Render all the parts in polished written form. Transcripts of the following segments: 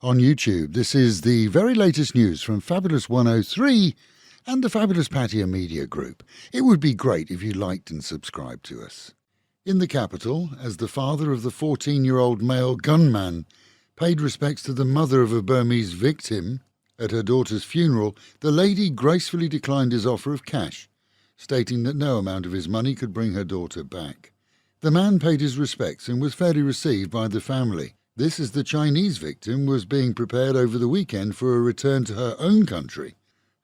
on YouTube. This is the very latest news from Fabulous 103 and the Fabulous Pattaya Media Group. It would be great if you liked and subscribed to us. In the capital, as the father of the 14-year-old male gunman paid respects to the mother of a Burmese victim at her daughter's funeral, the lady gracefully declined his offer of cash, stating that no amount of his money could bring her daughter back. The man paid his respects and was fairly received by the family. This as the Chinese victim was being prepared over the weekend for a return to her own country.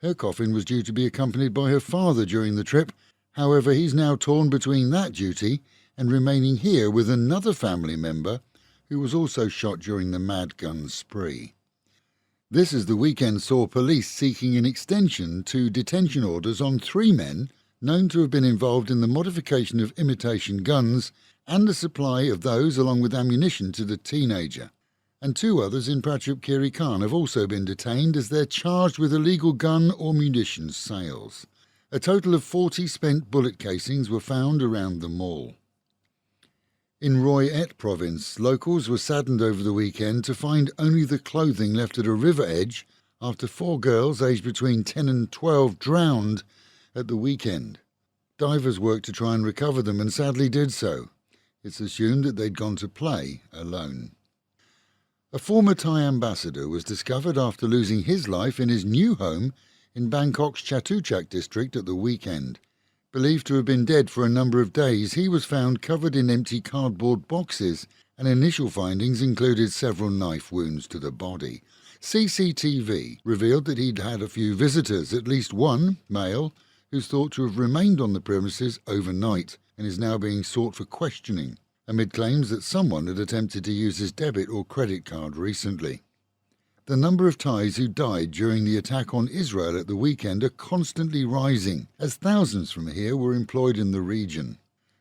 Her coffin was due to be accompanied by her father during the trip. However, he's now torn between that duty and remaining here with another family member who was also shot during the mad gun spree. This as the weekend saw police seeking an extension to detention orders on 3 men known to have been involved in the modification of imitation guns and the supply of those along with ammunition to the teenager. And 2 others in Prachuap Khiri Khan have also been detained as they're charged with illegal gun or munitions sales. A total of 40 spent bullet casings were found around the mall. In Roy Et province, locals were saddened over the weekend to find only the clothing left at a river edge after 4 girls aged between 10 and 12 drowned at the weekend. Divers worked to try and recover them and sadly did so. It's assumed that they'd gone to play alone. A former Thai ambassador was discovered after losing his life in his new home in Bangkok's Chatuchak district at the weekend. Believed to have been dead for a number of days, he was found covered in empty cardboard boxes, and initial findings included several knife wounds to the body. CCTV revealed that he'd had a few visitors, at least one, male, who's thought to have remained on the premises overnight and is now being sought for questioning, amid claims that someone had attempted to use his debit or credit card recently. The number of Thais who died during the attack on Israel at the weekend are constantly rising, as thousands from here were employed in the region.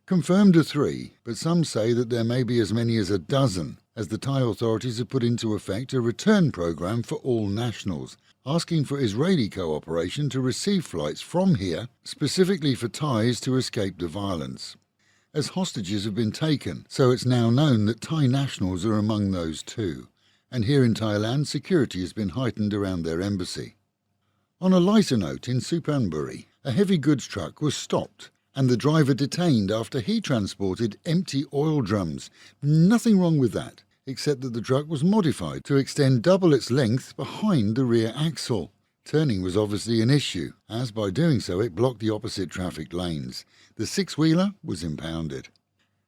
Confirmed are 3, but some say that there may be as many as a dozen, as the Thai authorities have put into effect a return program for all nationals, asking for Israeli cooperation to receive flights from here, specifically for Thais to escape the violence. As hostages have been taken, so it's now known that Thai nationals are among those too. And here in Thailand, security has been heightened around their embassy. On a lighter note, in Suphanburi, a heavy goods truck was stopped and the driver detained after he transported empty oil drums. Nothing wrong with that, except that the truck was modified to extend double its length behind the rear axle. Turning was obviously an issue, as by doing so it blocked the opposite traffic lanes. The 6-wheeler was impounded.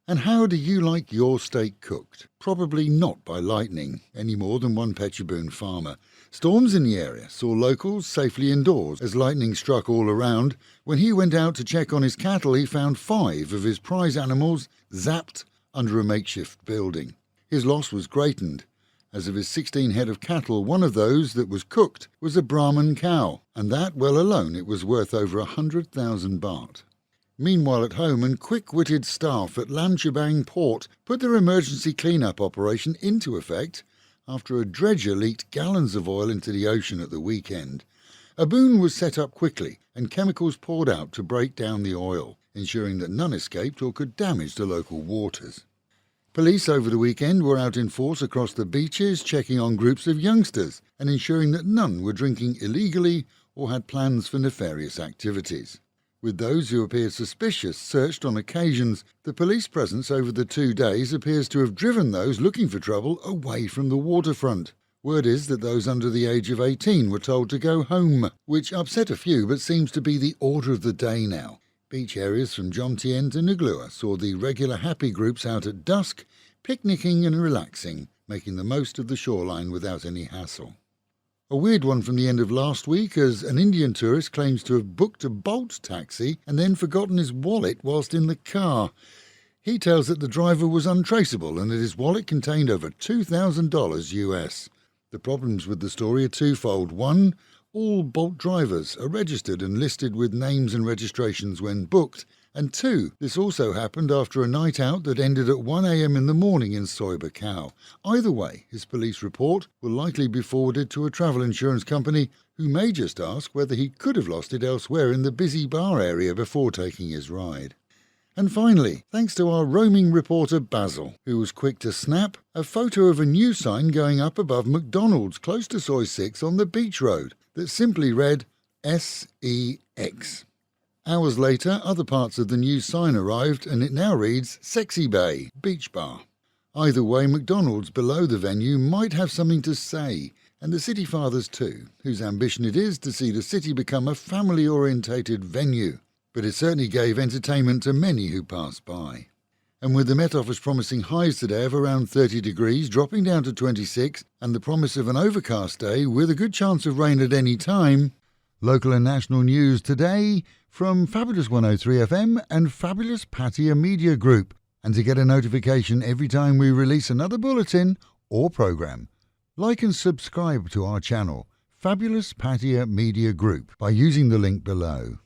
And how do you like your steak cooked? Probably not by lightning, any more than one Phetchabun farmer. Storms in the area saw locals safely indoors as lightning struck all around. When he went out to check on his cattle, he found 5 of his prize animals zapped under a makeshift building. His loss was greatened. As of his 16 head of cattle, one of those that was cooked was a Brahman cow, and that, well alone, it was worth over 100,000 baht. Meanwhile at home, and quick-witted staff at Lam Chabang port put their emergency clean-up operation into effect after a dredger leaked gallons of oil into the ocean at the weekend. A boom was set up quickly and chemicals poured out to break down the oil, ensuring that none escaped or could damage the local waters. Police over the weekend were out in force across the beaches, checking on groups of youngsters and ensuring that none were drinking illegally or had plans for nefarious activities. With those who appeared suspicious searched on occasions, the police presence over the 2 days appears to have driven those looking for trouble away from the waterfront. Word is that those under the age of 18 were told to go home, which upset a few but seems to be the order of the day now. Beach areas from Jomtien to Nuglua saw the regular happy groups out at dusk, picnicking and relaxing, making the most of the shoreline without any hassle. A weird one from the end of last week, as an Indian tourist claims to have booked a Bolt taxi and then forgotten his wallet whilst in the car. He tells that the driver was untraceable and that his wallet contained over $2,000 US. The problems with the story are twofold. One, all Bolt drivers are registered and listed with names and registrations when booked. And 2, this also happened after a night out that ended at 1 a.m. in the morning in Soi Buakhao. Either way, his police report will likely be forwarded to a travel insurance company who may just ask whether he could have lost it elsewhere in the busy bar area before taking his ride. And finally, thanks to our roaming reporter Basil, who was quick to snap a photo of a new sign going up above McDonald's close to Soi 6 on the beach road that simply read SEX. Hours later, other parts of the new sign arrived and it now reads Sexy Bay Beach Bar. Either way, McDonald's below the venue might have something to say, and the City Fathers too, whose ambition it is to see the city become a family-orientated venue. But it certainly gave entertainment to many who passed by. And with the Met Office promising highs today of around 30 degrees, dropping down to 26, and the promise of an overcast day with a good chance of rain at any time, local and national news today from Fabulous 103 FM and Fabulous Pattaya Media Group. And to get a notification every time we release another bulletin or programme, like and subscribe to our channel, Fabulous Pattaya Media Group, by using the link below.